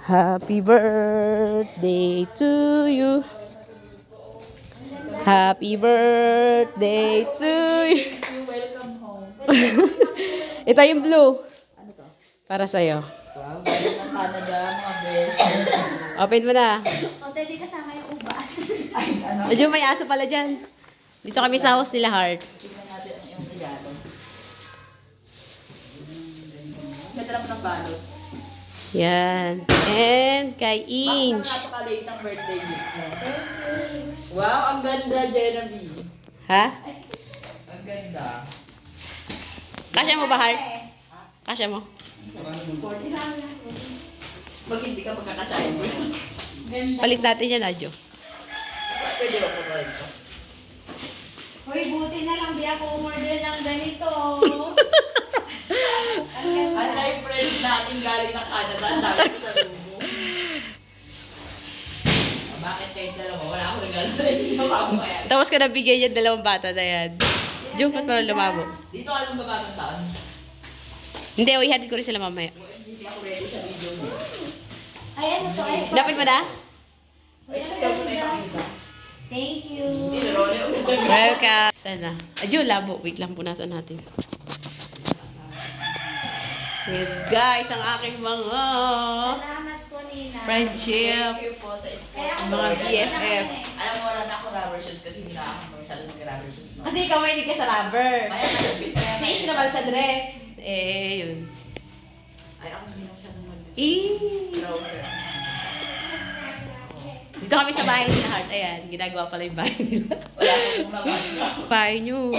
Happy birthday to you. Happy birthday to you. Welcome home. Ito yung blue. Ano to? Para sa'yo. Wow, galing ng Canada, mga best. Open mo na. O, pwede kasama yung ubas. Ay, ano? Medyo may aso pala dyan. Dito kami sa house nila, Heart. Tignan natin ang iyong regalo. Ganda naman ng balot. Yan. And kay Bakit Inch. napaka-late ng birthday gift mo? Wow, ang ganda, Genevieve. Ha? Ang ganda. Kasya mo ba, Heart? Kasya mo? 40 lang. Pag hindi ka magkakasahin mo. Palit natin yan, Adjo. Pwede ba pag ko? Hoy, buti na lang di ako umorder ng ganito. Ang live friend natin galing ng Canada, ang dami ko sa lumo. Bakit kahit dalawa? Wala akong regalo sa inyo. Mamaya. Tapos ka nabigay yan dalawang bata na yan. Diyo, ba't pala lumabo? Dito anong babagong taon? Hindi, ihatid ko rin sila mamaya. Hindi ako ready sa video mo. Ay, ano to? Ay, Dapat ba na? Ay, ikaw mo na ipakita. thank you. Hindi, Ronnie, ang ganda. Welcome. Sana. Adyo, labo. Wait lang, punasan natin. Yes, guys, ang aking mga Salamat po, Nina. friendship, Thank you po sa Kaya sport. ako mga order BFF. naman eh. Alam mo, wala na ako rubber shoes kasi hindi na ako masyado mag-rubber shoes. No? Kasi ikaw may ka sa rubber. Kaya malapit na yan. Sage naman sa dress. Eh, yun. Ay, ako hindi na masyado mag- Eh. Trouser. Dito kami sa bahay nila, Heart. Ayan, ginagawa pala yung bahay nila. Wala akong mabagaw. Bahay nyo.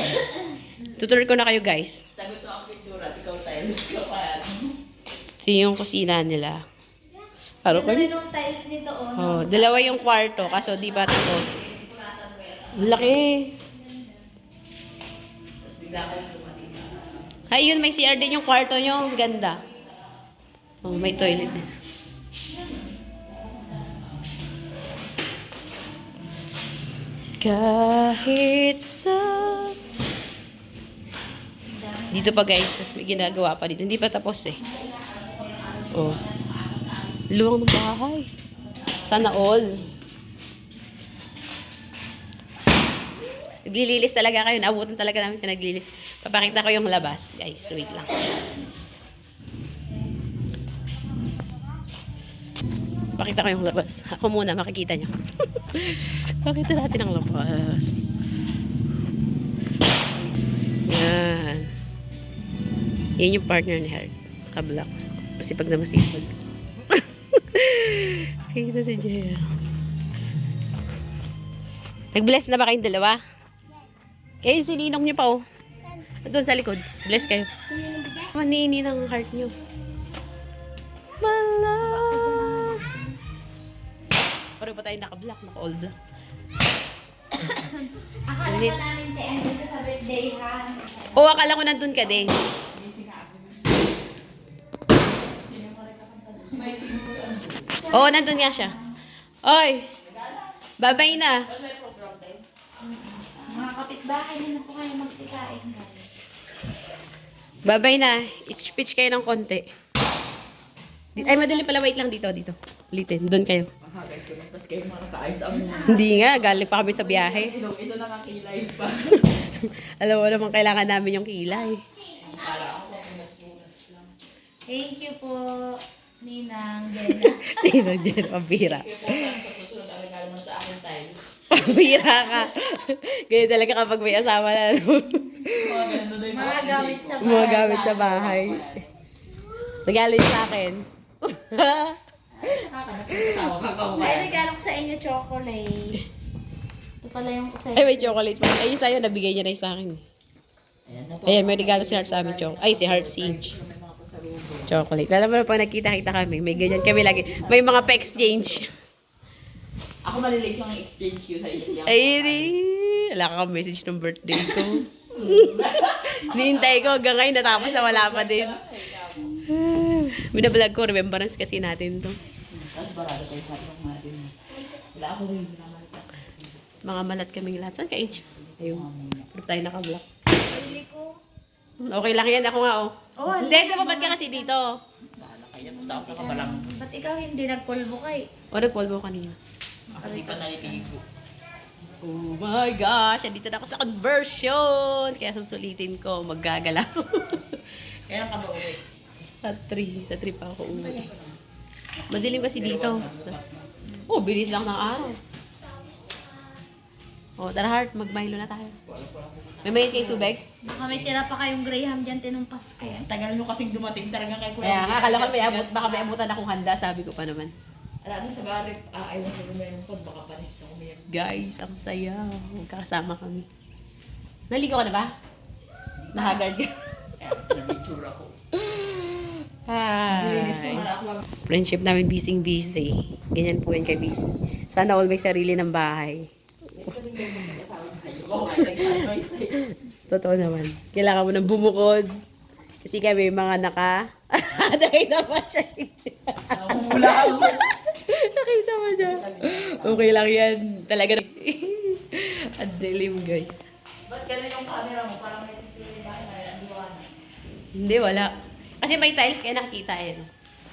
Tutur ko na kayo, guys. Sagot mo ang pintura, ikaw tiles ka pa. Ito yung kusina nila. Paro ko Ganda nung tiles nito, Oh, oh. dalawa yung kwarto, kaso di ba tapos? Ang laki. Tapos bigla kayong dumating. Ay, yun, may CR din yung kwarto nyo. Ang ganda. Oh, may toilet din. Kahit sa... Dito pa guys, tapos may ginagawa pa dito. Hindi pa tapos eh. Oh. Luwang ng bahay. Sana all. Naglililis talaga kayo. Naabutan talaga namin ka naglilis. Papakita ko yung labas. Guys, wait lang. Pakita ko yung labas. Ako muna, makikita nyo. Pakita natin ang labas. Yan. Yan yung partner ni Heart. Kablock. Kasi pag namasipag. Kita si Jaya. Nag-bless na ba kayong dalawa? Kayo sininong nyo pa oh. Doon sa likod. Bless kayo. Manini ng heart nyo. Mala. Pero pa tayo naka-black, naka-all black. Akala ko namin, te, andito sa birthday, ha? Oo, akala ko nandun ka din. Oo, nandun nga siya. Oy! Babay na. Mga kapitbahay, hindi na po kayo magsikain. Babay na. Speech kayo ng konti. Ay, madali pala. Wait lang dito, dito. Ulitin. Doon kayo. Mahagay ko lang, tapos kayo mga nakaayos ang muna. Hindi nga, galing pa kami sa biyahe. Isa nakakilay pa. Alam mo naman, kailangan namin yung kilay. Para ako punas-punas lang. Thank you po, Ninang Jenna. Tino, Jen, pambira. Kaya po, sa susunod ang regalo mo sa akin tiles. Pambira ka. Ganyan talaga kapag may asawa na. Mga ganun na yung Mga gamit sa Mga gamit sa bahay. Regalo yun sa akin. Kasama ka ka May regalo ko sa inyo, chocolate. Ito pala yung sa Ay, may chocolate pa. Ay, yung sa'yo, nabigay niya na yung sa akin. Ayan, may regalo si Heart sa amin. Ay, si Heart Sage. Chocolate. Alam mo na pag nagkita-kita kami, may ganyan kami lagi. May mga pa-exchange. Ako malilate yung exchange ko sa iyo. Ay, wala kang message ng birthday ko. Nihintay ko hanggang ngayon natapos na wala pa din. Binablog ko, remembrance kasi natin to. Tapos barado kayo sa ating natin. Wala ako rin naman. Mga malat kaming lahat. Saan ka, Inch? Ayun. Pero tayo naka-block. Pili ko. Okay lang yan. Ako nga, oh. Oh, Hindi, dapat ka kasi dito. Kaya gusto ako nakabalang. Ba't ikaw hindi nagpulbo kay? O, nagpolvo kanina. Ako di pa nalitigig ko. Oh my gosh, andito na ako sa conversion. Kaya susulitin ko, maggagalaw. Kailan ka ba uwi? Sa 3 pa ako uwi. Madilim kasi dito. Oh, bilis lang ng araw. Oh, tara Heart, mag-Milo na tayo. May mayroon kayong tubig? Baka may tira pa kayong Graham dyan tinumpas ko. Ang tagal nyo kasing dumating talaga kay Kuya. Kaya nga, akala ko may abot, baka may abutan akong handa, sabi ko pa naman. Alam mo sa barip, ayaw ko lumayan pod, baka panis na umiyak. Guys, ang saya. Magkakasama kami. Naligo ka na ba? Nahagard ka? Kaya nag-itsura ko. Nilinis ko Hi. na ako. Friendship namin busy. Ganyan po yan kay busy. Sana all may sarili ng bahay. Oo, ay nag-advise sa'yo. Totoo naman. Kailangan mo nang bumukod. Kasi kami mga naka... Nakita pa siya. Namumula ako. Nakita mo siya. Okay lang yan. Talaga. Ang dilim, guys. Ba't gano'n yung camera mo? Parang may pipili ba na andiwanan? Hindi, wala. Kasi may tiles kaya nakikita eh.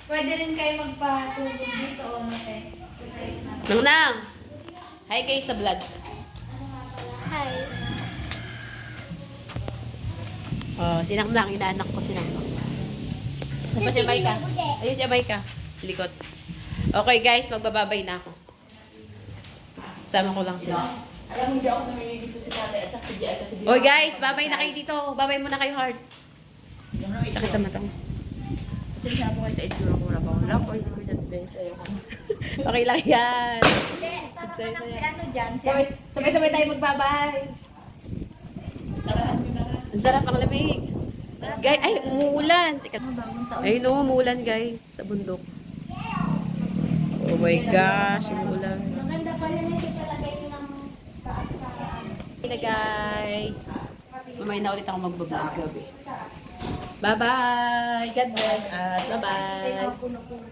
Pwede rin kayo magpatulog dito o mate. Nang! Hi kayo sa vlog. Hi. Oh, sinaknak. Inaanak ko sinaknak. Saan pa siya Maika? Ayun siya Maika. Likot. Okay guys, magbababay na ako. Sama ko lang sila. Alam mo, hindi ako namimigay dito si tatay at saka si Jai kasi di Oy guys, babay na kayo dito. Babay muna kayo hard. Sakit ang matang. Kasi sabi ko kayo sa itsura ko na ba? Wala ko, hindi ko dyan sa'yo. Okay lang yan. Hindi, tanong ko lang si ano dyan. Si Sabay-sabay tayo magbabay. Sarahan nyo na nga. Ang sarap ang lamig. Guys, ay, umuulan. Teka. bagong taon. Ay, no, umuulan guys. Sa bundok. Oh my gosh, umuulan. Maganda pala na ito palagay nyo ng taas sa... Hey guys. Mamaya na ulit ako mag-vlog. Bye-bye. God bless. At bye-bye. Puno-puno.